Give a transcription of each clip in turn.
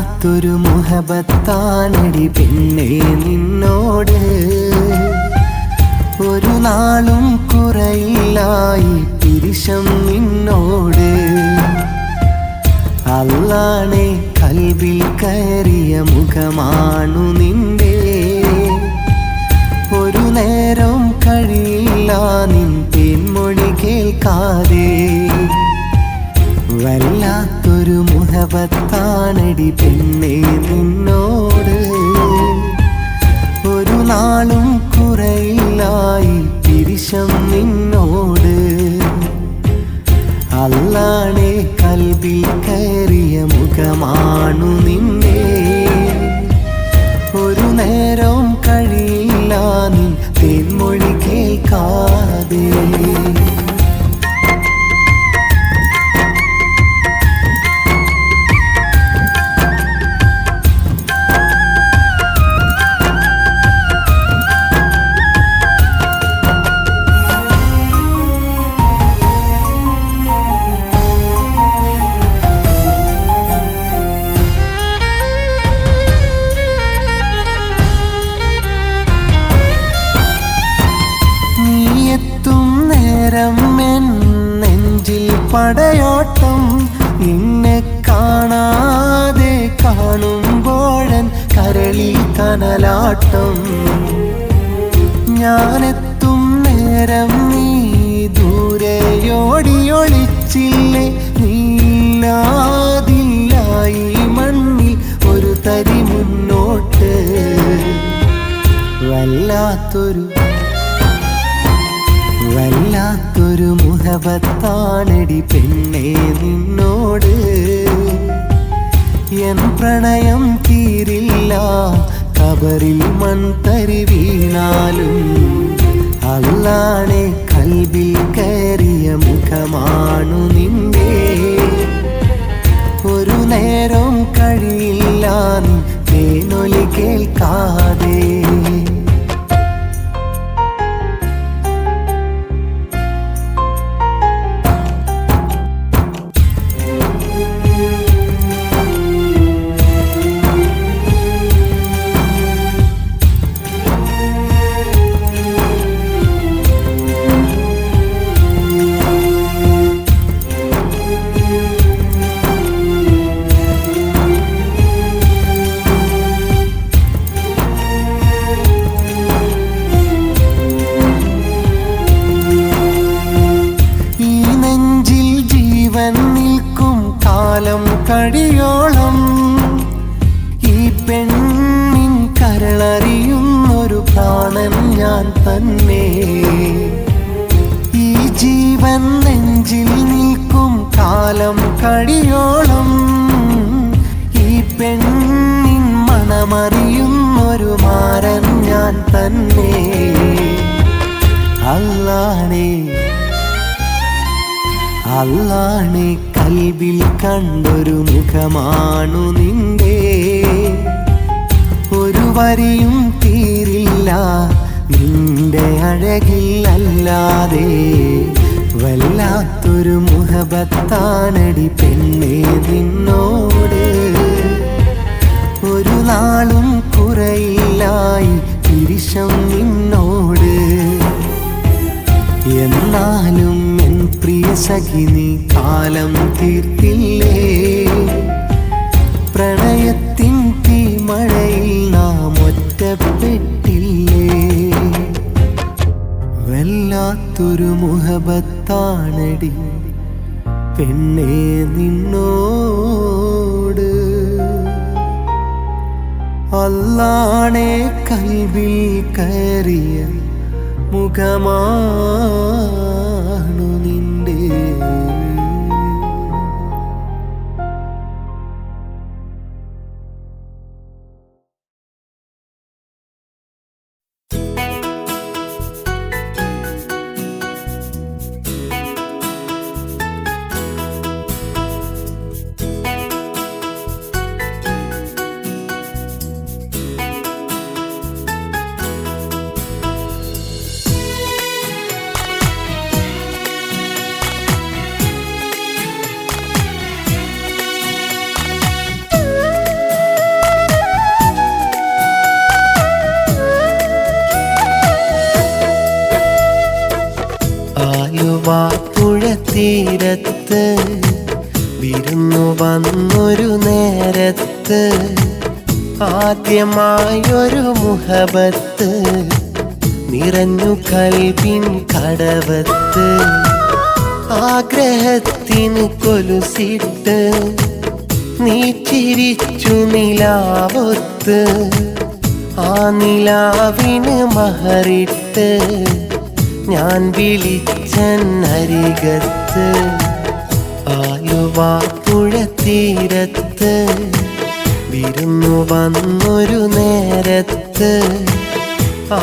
വല്ലാത്തൊരു മുഹബത്താനടി പെണ്ണേ നിന്നോട്. ഒരു നാളും കുറയില്ലായി പിരിശം നിന്നോട്. അല്ലാണെ കൽബിൽ കയറിയ മുഖമാണു നിന്റെ. ഒരു നേരം കഴിയില്ല നിൻ തേൻമൊഴി കേൾക്കാതെ. വല്ലാത്തൊരു മുഹബത്താനടി പെണ്ണേ നിന്നോട്. ഒരു നാളും കുറയില്ലായി പിരിശം നിന്നോട്. അല്ലാണെ കൽബിൽ കയറിയ മുഖമാണു നിന്റെ. ഒരു നേരം കഴിയില്ല നിൻ തേൻമൊഴി കേൾക്കാതെ. നെഞ്ചിൽ പടയോട്ടം നിന്നെ കാണാതെ കാണുമ്പോഴൻ കരളിൽ കനലാട്ടം. ഞാനെത്തും നേരം നീ ദൂരെയോടിയൊളിച്ചില്ലേ. നീല്ലാതില്ലായി മണ്ണിൽ ഒരു തരി മുന്നോട്ട്. വല്ലാത്തൊരു മുഹബത്താനടി പെണ്ണേ നിന്നോട്. എൻ പ്രണയം തീരില്ല കബറിൽ മൺതരി വീണാലും. അല്ലാണെ കൽബിൽ കയറിയ മുഖമാണു നിന്റെ. ഒരു നേരം കഴിയില്ല തേനൊലി കേൾക്കാതെ. കഴിയോളം ഈ പെണ്ണിൻ കരളറിയുന്നൊരു പ്രാണൻ ഞാൻ തന്നെ. ഈ ജീവൻ നെഞ്ചിൽ നിൽക്കും കാലം കഴിയോളം ഈ പെണ്ണിൻ മണമറിയുന്നൊരു മാരൻ ഞാൻ തന്നെ. അല്ലാണെ കൽബിൽ കണ്ടൊരു മുഖമാണു നിന്റെ. ഒരു വരിയും തീരില്ല നിന്റെ അഴകിൽ അല്ലാതെ. വല്ലാത്തൊരു മുഹബത്താനടി പെണ്ണേ നിന്നോട്. ഒരു നാളും കുറയില്ലായി പിരിശം നിന്നോട്. എന്നാലും എൻ പ്രിയ സഖി നീ കാലം തീർത്തില്ലേ. പ്രണയത്തിൻ തീമഴയിൽ നാം ഒറ്റപ്പെട്ടില്ലേ. വല്ലാത്തൊരു മുഹബത്താനടി പെണ്ണേ നിന്നോട്. അല്ലാണെ കൽബിൽ കയറിയ മുഖമാണു നിന്റെ. തീരത്ത് വിരുന്നു വന്നൊരു നേരത്ത് ആദ്യമായൊരു മുഹബത്ത് നിറഞ്ഞു കൽബിൻ കടവത്ത് ആഗ്രഹത്തിന് കൊലുസിട്ട് നീ ചിരിച്ചു നിലാവൊത്ത് ആ നിലാവിന് മഹറിട്ട് ഞാൻ വിളിച്ചരികത്ത് ആലുവാപ്പുഴ തീരത്ത് വിരുന്നു വന്നൊരു നേരത്ത്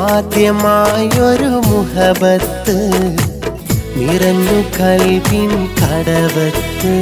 ആദ്യമായൊരു മുഹബത്ത് നിറഞ്ഞു കൽബിൻ കടവത്ത്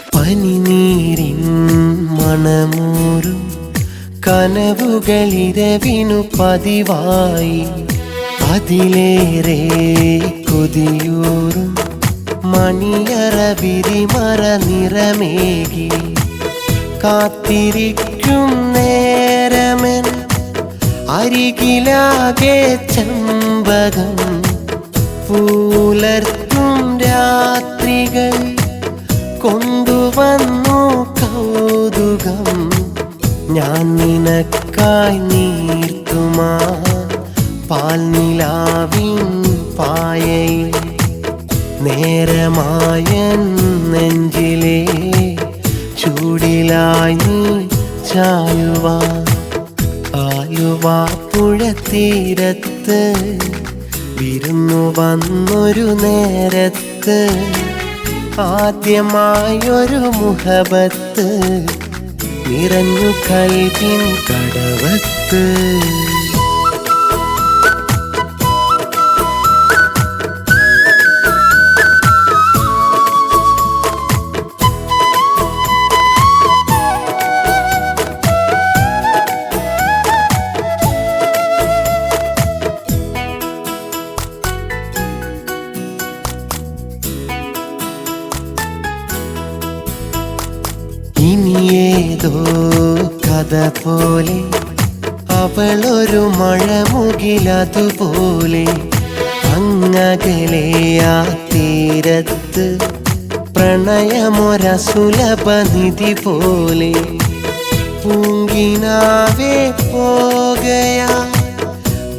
പനിനീരിൻ മണമൂറും കനവുകളിരവിനു പതിവായി അതിലേറെ കൊതിയൂറും മണിയറ വിരിമറ നിറമേകി കാത്തിരിക്കും നേരമൻ അരികിലാകെ ചമ്പകം പൂലർത്തും രാത്രികൾ കൊണ്ടുവന്നു കൗതുകം ഞാൻ നിനക്കായി നീർത്തുമാ പാൽനിലാവിൻ പായയിൽ നേരമായൻ നെഞ്ചിലെ ചൂടിലായി നീ ചായുവാ ആലുവാപ്പുഴ തീരത്ത് വിരുന്നു വന്നൊരു നേരത്ത് ആദ്യമായൊരു മുഹബത്ത് നിറഞ്ഞു കൽബിൻ കടവത്ത് ഇനിയേതോ കഥ പോലെ അവളൊരു മഴമുകിലതുപോലെ അങ്ങകലെ ആ തീരത്ത് പ്രണയമൊരസുലഭനിധി പോലെ പൂങ്കിനാവേ പോകയാ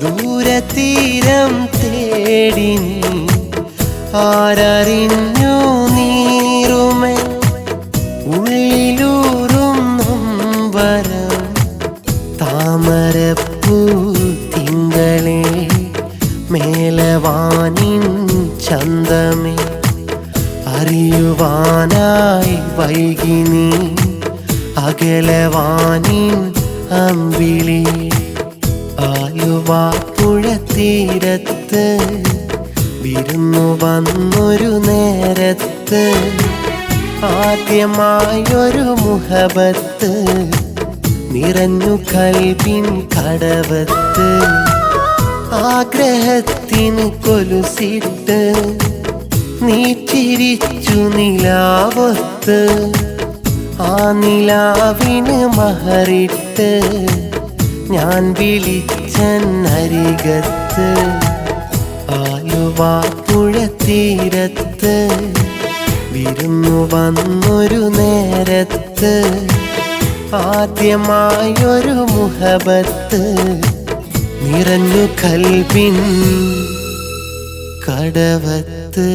ദൂരതീരം തേടി നീ ആരറിഞ്ഞു നീറുമേ ഉള്ളിലൂറും നൊമ്പരം താമരപ്പൂ തിങ്കളെ മേലവാനിൻ ചന്തമേ അറിയുവാനായി വൈകി നീ അകലവാനിൻ അമ്പിളി ആലുവാപ്പുഴ തീരത്ത് വിരുന്നു വന്നൊരു നേരത്ത് ആദ്യമായൊരു മുഹബത്ത് നിറഞ്ഞു കൽബിൻ കടവത്ത് ആഗ്രഹത്തിന് കൊലുസിട്ട് നീ ചിരിച്ചു നിലാവൊത്ത് ആ നിലാവിന് മഹറിട്ട് ഞാൻ വിളിച്ചരികത്ത് ആലുവാപ്പുഴ തീരത്ത് വിരുന്നു വന്നൊരു നേരത്ത് ആദ്യമായൊരു മുഹബത്ത് നിറഞ്ഞു കൽബിൻ കടവത്ത്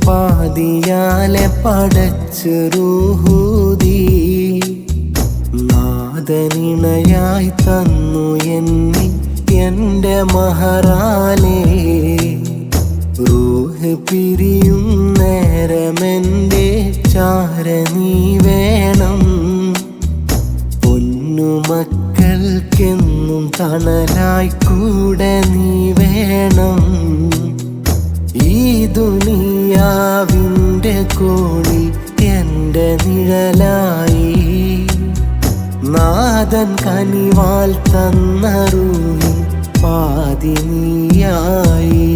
പാതിയാലെ പടച്ച് റൂഹൂദി നാദനിണയായി തന്നു എന്നിൽ എൻ്റെ മഹറാലേ റൂഹ് പിരിയും നേരമെൻ്റെ ചാര നീ വേണം പൊന്നുമക്കൾക്കെന്നും തണലായി കൂടെ നീ വേണം ഈ ദുനിയാവിൻ്റെ കോണിൽ എൻ്റെ നിഴലായി നാഥൻ കനിവാൽ തന്ന റൂഹിൻ പാതി നീയായി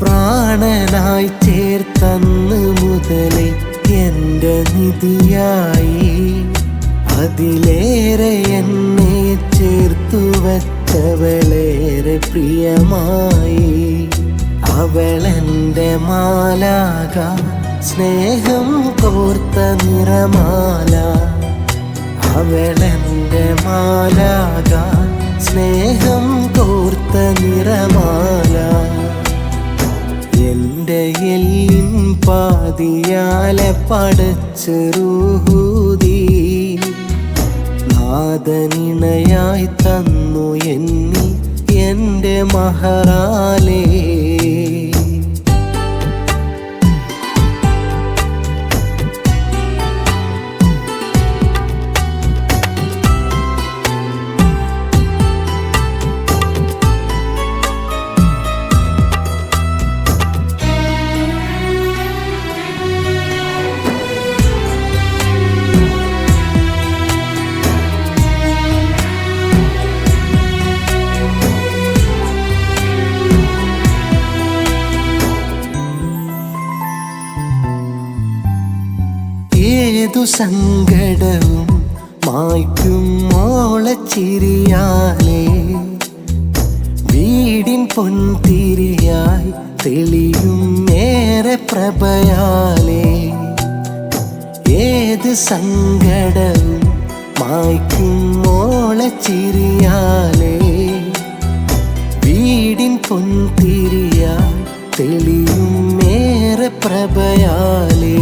പ്രാണനായി ചേർത്തന്ന് മുതലേ എൻ്റെ നിധിയായി അതിലേറെ എന്നെ ചേർത്തു വച്ചവളേറെ പ്രിയമായി അവളെൻ്റെ മാലാക സ്നേഹം കോർത്ത നിറമാല അവളെൻ്റെ മാലാക സ്നേഹം കോർത്ത നിറമാല എൻ്റെ എല്ലിൻ പാതിയാലെ പടച്ച് റൂഹൂദി നാദനിണയായി തന്നു എന്നിൽ എൻ്റെ മഹറാലേ ഏതു സങ്കടവും മായ്ക്കും മോളച്ചിരിയാലേ വീടിൻ പൊൻതിരിയായി തെളിയും ഏറെ പ്രഭയാലേ ഏത് സങ്കടവും മായ്ക്കും മോളച്ചിരിയാലേ വീടിൻ പൊൻതിരിയായി തെളിയും ഏറെ പ്രഭയാലേ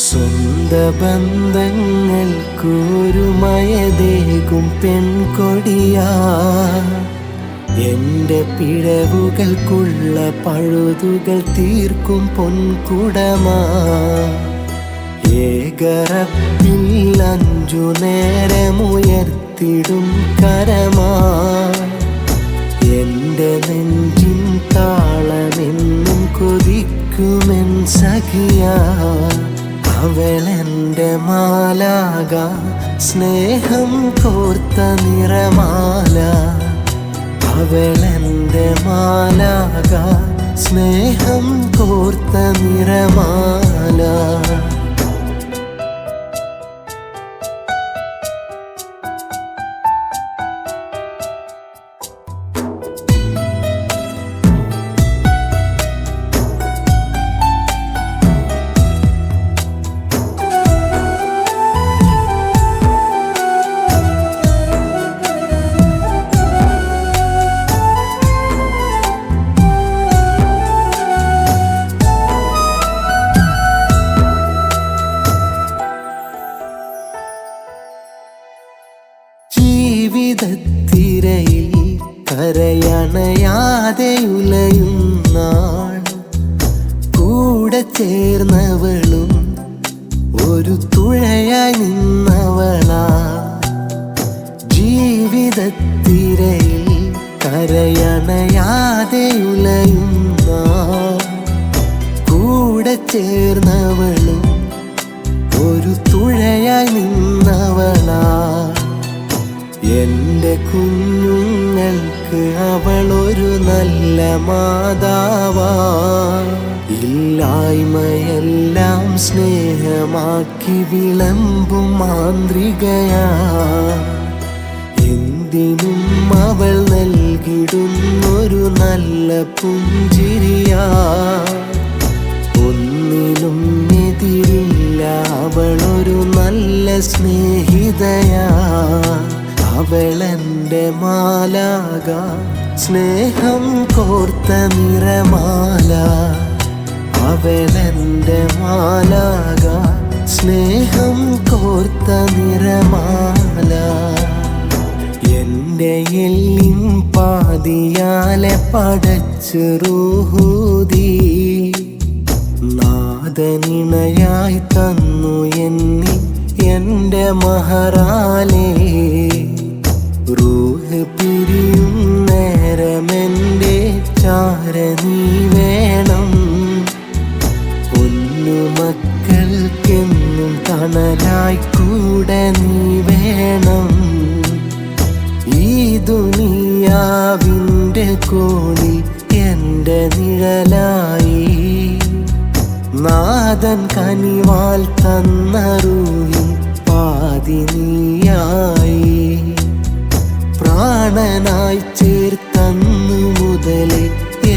സ്വന്ത ബന്ധങ്ങൾക്കൊരുമയതേകും പെൺകൊടിയാ എൻ്റെ പിഴവുകൾക്കുള്ള പഴുതുകൾ തീർക്കും പൊൻകുടമാ ഏകറപ്പിൽ 5 നേരമുയർത്തിടും കരമാ എൻ്റെ നെഞ്ചിൻ താളമെന്നും കൊതിക്കുമെൻ സഖിയാ അവളെൻ്റെ മാലാക സ്നേഹം കോർത്ത നിറമാല അവളെൻ്റെ മാലാക സ്നേഹം കോർത്ത നിറമാല ജീവിതത്തിരയിൽ കരയണയാതെ ഉലയും നാൾ കൂടെ ചേർന്നവളും ഒരു തുഴയായി നിന്നവളാ ജീവിതത്തിരയിൽ കരയണയാതെ ഉലയും നാൾ കൂടെ ചേർന്നവളും ഒരു തുഴയായി നിന്നവളാ എൻ്റെ കുഞ്ഞുങ്ങൾക്ക് അവളൊരു നല്ല മാതാവാ ഇല്ലായ്മയെല്ലാം സ്നേഹമാക്കി വിളമ്പും മാന്ത്രികയാ എന്തിനും അവൾ നൽകിടുന്നൊരു നല്ല പുഞ്ചിരിയാ ഒന്നിനും എതിരില്ല അവളൊരു നല്ല സ്നേഹിതയാ അവളെൻ്റെ മാലാക സ്നേഹം കോർത്ത നിറമാല അവളെന്റെ മാലാക, സ്നേഹം കോർത്ത നിറമാല. എന്റെ എല്ലിൻ പാതിയാലെ പടച്ച് റൂഹൂദി, നാദനിണയായി തന്നു എന്നെ എന്റെ മഹറാലേ. റൂഹ് പിരിയും നേരമെന്റെ ചാര നീ വേണം, പൊന്നുമക്കൾക്കെന്നും തണലായി കൂടെ നീ വേണം. ഈ ദുനിയാവിൻ്റെ കോണി എന്റെ നിഴലായി, നാദൻ കനിവാൽ തന്ന റൂഹിൻ പാതി നീയായി. പ്രാണനായി ചേർത്തന്നു മുതലേ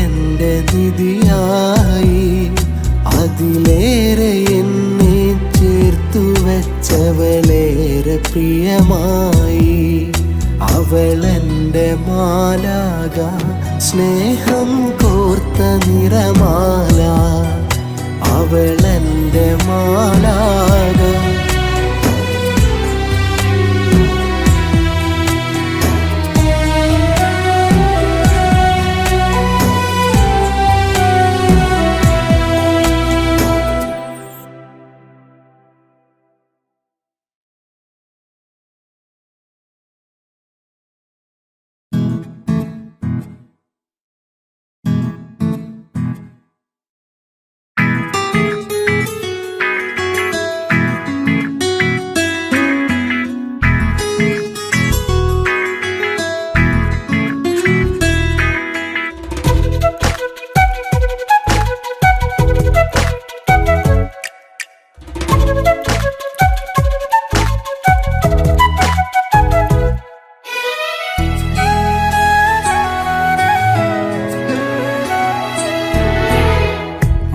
എന്റെ നിധിയായി, അതിലേറെ എന്നെ ചേർത്തു വെച്ചവളേറെ പ്രിയമായി. അവളെന്റെ മാലാക, സ്നേഹം കോർത്ത നിറമാല. അവളെന്റെ മാലാക.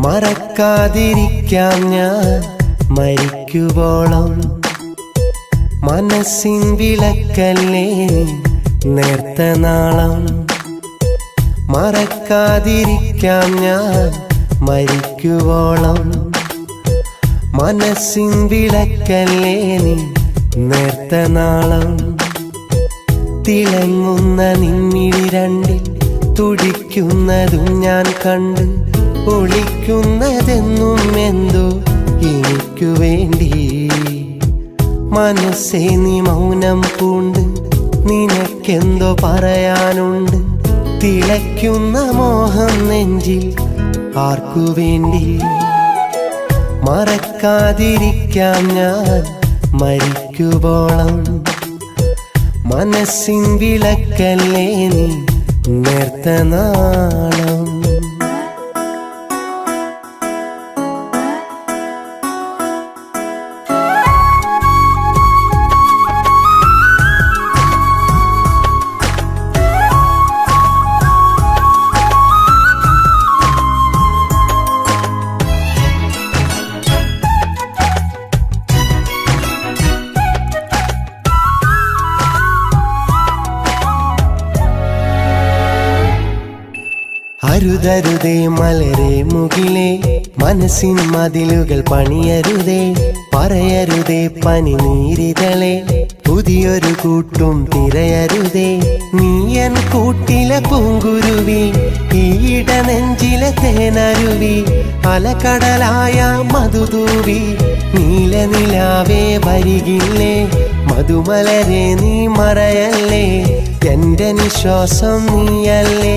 മറക്കാതിരിക്കാം ഞാൻ മരിക്കുവോളം, മനസ്സിൻ വിളക്കല്ലേ നേർത്ത നാളം. മറക്കാതിരിക്കാം ഞാൻ മരിക്കുവോളം, മനസ്സിൻ വിളക്കല്ലേ നേർത്ത നാളം. തിളങ്ങുന്ന നിന്നിഴി രണ്ടിൽ തുടിക്കുന്നതും ഞാൻ കണ്ട്, ഒളിക്കുന്നതെന്നും എന്തോ എനിക്കു വേണ്ടി. മനസ്സേ നീ മൗനം പൂണ്ട്, നിനക്കെന്തോ പറയാനുണ്ട്. തിളയ്ക്കുന്ന മോഹം നെഞ്ചിൽ ആർക്കു വേണ്ടി. മറക്കാതിരിക്കാം ഞാൻ മരിക്കുവോളം, മനസ്സിൻ വിളക്കല്ലേ നീ നേർത്ത നാളം. അരുതരുതേ മലരെ മുകിലേ, മനസ്സിൻ മതിലുകൾ പണിയരുതേ. പറയരുതേ പനിനീരിതളെ, പുതിയൊരു കൂട്ടും തിരയരുതേ. നീയൻ കൂട്ടിലെ പൂങ്കുരുവി, ഈയിട നെഞ്ചിലെ തേനരുവി. അലകടലായ മധുതൂവി, നീലനിലാവേ വരികില്ലേ. മധുമലരെ നീ മറയല്ലേ, എന്റെ നിശ്വാസം നീയല്ലേ.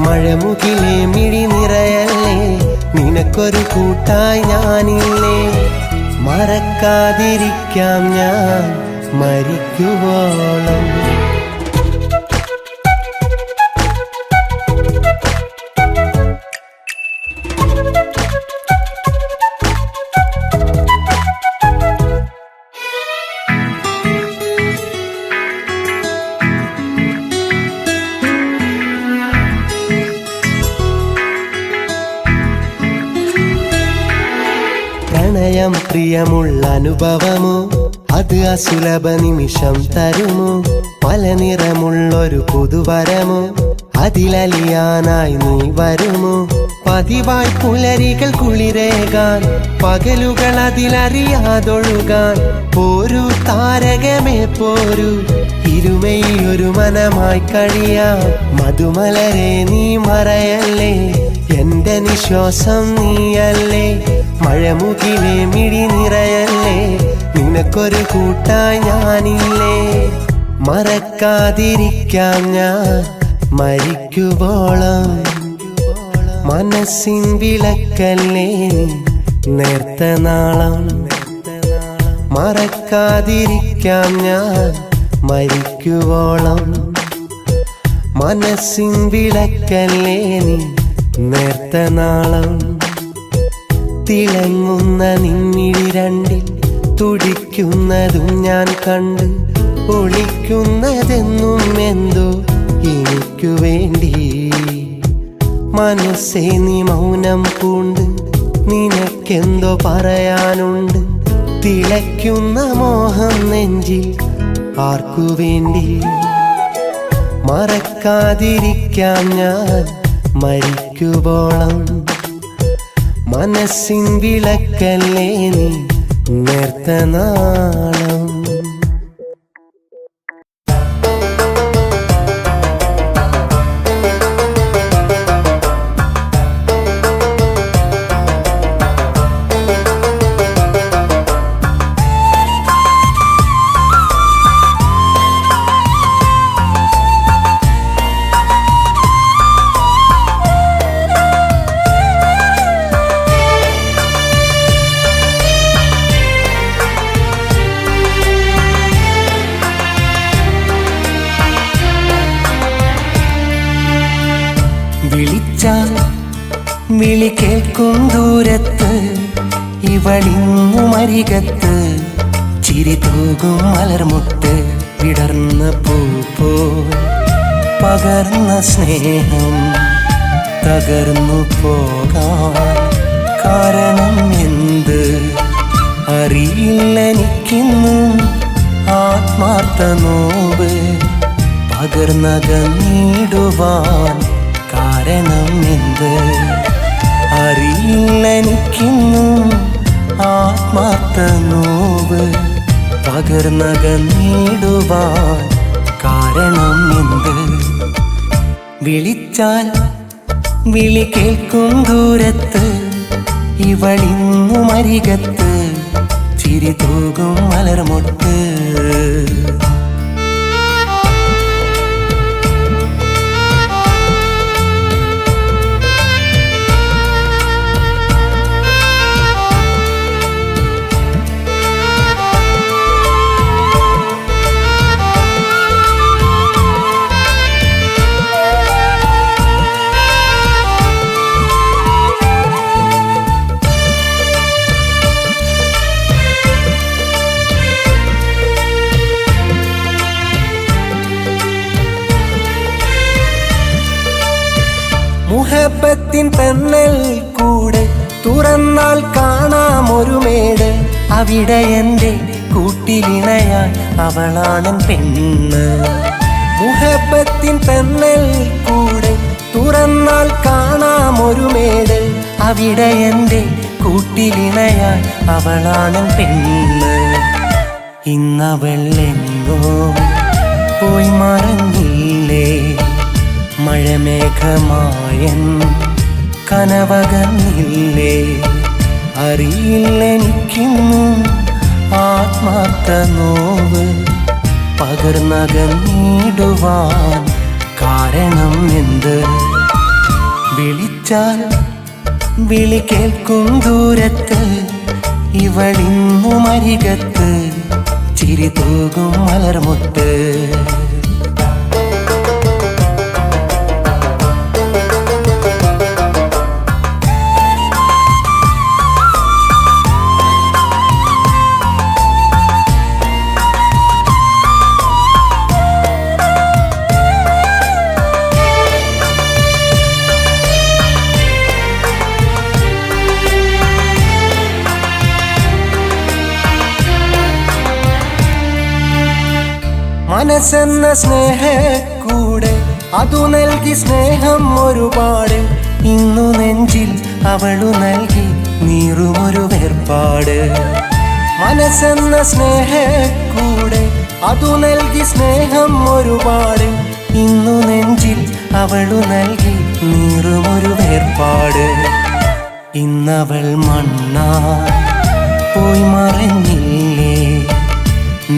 മഴമുകിലേ മിഴി നിറയല്ലേ, നിനക്കൊരു കൂട്ടായി ഞാനില്ലേ. മറക്കാതിരിക്കാം ഞാൻ മരിക്കുവോളം. പ്രണയം പ്രിയമുള്ള അനുഭവമോ, അത് അസുലഭ നിമിഷം തരുമോ. പല നിറമുള്ളൊരു പുതുവരമോ, അതിലലിയാനായി നീ വരുമോ? പതിവായി പുലരികൾ കുളിരേകാൻ, പകലുകൾ അതിലറിയാതൊഴുകാൻ. പോരു താരകമേ പോരു, ഇരുമയൊരു മനമായി കഴിയാം. മധുമലരെ നീ മറയല്ലേ, എന്റെ നിശ്വാസം നീയല്ലേ. മഴമുകിലെ മിഴി നിറയല്ലേ, നിനക്കൊരു കൂട്ടായി ഞാനില്ലേ. മറക്കാതിരിക്കാം ഞാൻ മരിക്കുവോളം, മനസ്സിൻ വിളക്കല്ലേ നേർത്ത നാളം. മറക്കാതിരിക്കാം ഞാൻ മരിക്കുവോളം, മനസ്സിൻ വിളക്കല്ലേ നേർത്ത നാളം. തിളങ്ങുന്ന നിന്നിഴി രണ്ടിൽ തുടിക്കുന്നതും ഞാൻ കണ്ട്, ഒളിക്കുന്നതെന്നും എന്തോ എനിക്കു വേണ്ടി. മനസ്സേ നീ മൗനം പൂണ്ട്, നിനക്കെന്തോ പറയാനുണ്ട്. തിളയ്ക്കുന്ന മോഹം നെഞ്ചിൽ ആർക്കു വേണ്ടി? മറക്കാതിരിക്കാം ഞാൻ മരിക്കുവോളം, മനസ്സിൻ വിളക്കല്ലേ നീ നേർത്ത നാളം. വിളിച്ചാൽ വിളി കേൾക്കും ദൂരത്ത്, ഇവളിങ്ങുമരികത്ത്. ചിരി തൂകും മലർമുട്ട്, വിടർന്ന പൂ പകർന്ന സ്നേഹം തകർന്നു പോകാൻ കാരണം എന്ത് അറിയില്ലെനിക്കിന്നും. ആത്മാർത്ഥ നോവ് പകർന്നകന്നിടുവാൻ കാരണം എന്ത് അറിയില്ലെനിക്കിന്നും. ആത്മാർത്ഥ നോവ് പകർന്നകന്നിടുവാൻ കാരണം എന്ത്? വിളിച്ചാൽ വിളി കേൾക്കും ദൂരത്ത്, ഇവളിങ്ങുമരികത്ത്. ചിരി തൂകും മലർമൊട്ട്. മുഹബത്തിൻ പെണ്ണൽ കൂടെ തുറന്നാൽ കാണാം ഒരു മേട്. അവിടെ എൻ്റെ കൂട്ടിലിണയാൻ അവളാണൻ പെണ്ണ്. മുഹബത്തിൻ പെണ്ണൽ കൂടെ തുറന്നാൽ കാണാം ഒരു മേട്. അവിടെ എൻ്റെ കൂട്ടിലിണയാൻ അവളാണൻ പെണ്ണ്. ഇന്നവളെങ്ങോ പോയി മറഞ്ഞില്ലേ, മഴമേഘമായൻ കനവകന്നില്ലേ. അറിയില്ലെനിക്കിന്നും ആത്മാർത്ഥ നോവ് പകർന്നകന്നിടുവാൻ കാരണം എന്ത്? വിളിച്ചാൽ വിളി കേൾക്കും ദൂരത്ത്, ഇവളിങ്ങുമരികത്ത്. ചിരി തൂകും മലർമുട്ട്. മനസ്സെന്ന സ്നേഹക്കൂടെ അതു നൽകി സ്നേഹം ഒരുപാട്, ഇന്നു നെഞ്ചിൽ അവളു നൽകി നീറുമൊരു വേർപാട്. മനസ്സെന്ന സ്നേഹക്കൂടെ അതു നൽകി സ്നേഹം ഒരുപാട്, ഇന്നു നെഞ്ചിൽ അവളു നൽകി നീറുമൊരു വേർപാട്. ഇന്നവൾ മണ്ണാ പോയി മറഞ്ഞില്ലേ,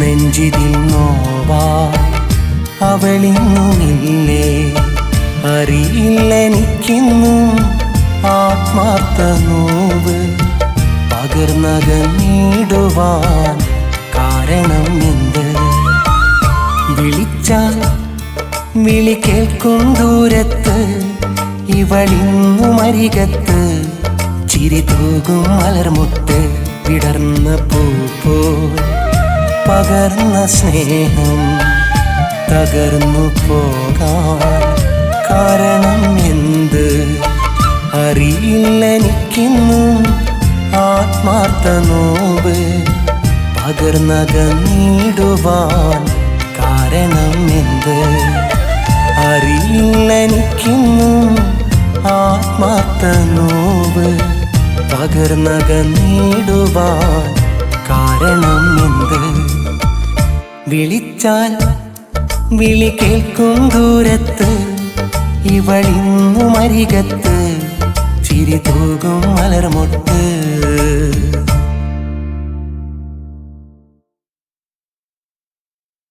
നെഞ്ചിതിൽ നോവാ അവളിന്നുമില്ലേ. അറിയില്ലെനിക്കിന്നും ആത്മാർത്ഥ നോവ് പകർന്നകന്നിടുവാൻ കാരണം എന്ത്? വിളിച്ചാൽ വിളി കേൾക്കും ദൂരത്ത്, ഇവളിന്നും അരികത്ത്. ചിരി തൂകും മലർമുട്ട് വിടർന്ന പൂ പോൽ പകർന്ന സ്നേഹം തകർന്നു പോകാൻ കാരണം എന്ത്? അറിയില്ലെനിക്കിന്നും ആത്മാർത്ഥ നോവ് പകർന്നകന്നിടുവാൻ കാരണം എന്ത്? അറിയില്ലെനിക്കിന്നും ആത്മാർത്ഥ നോവ് പകർന്നകന്നിടുവാൻ കാരണം എന്ത്? വിളിച്ചാൽ വിളി കേൾക്കും ദൂരത്ത്, ഇവളിന്നും അരികത്ത്. ചിരി തൂകും മലർമുട്ട്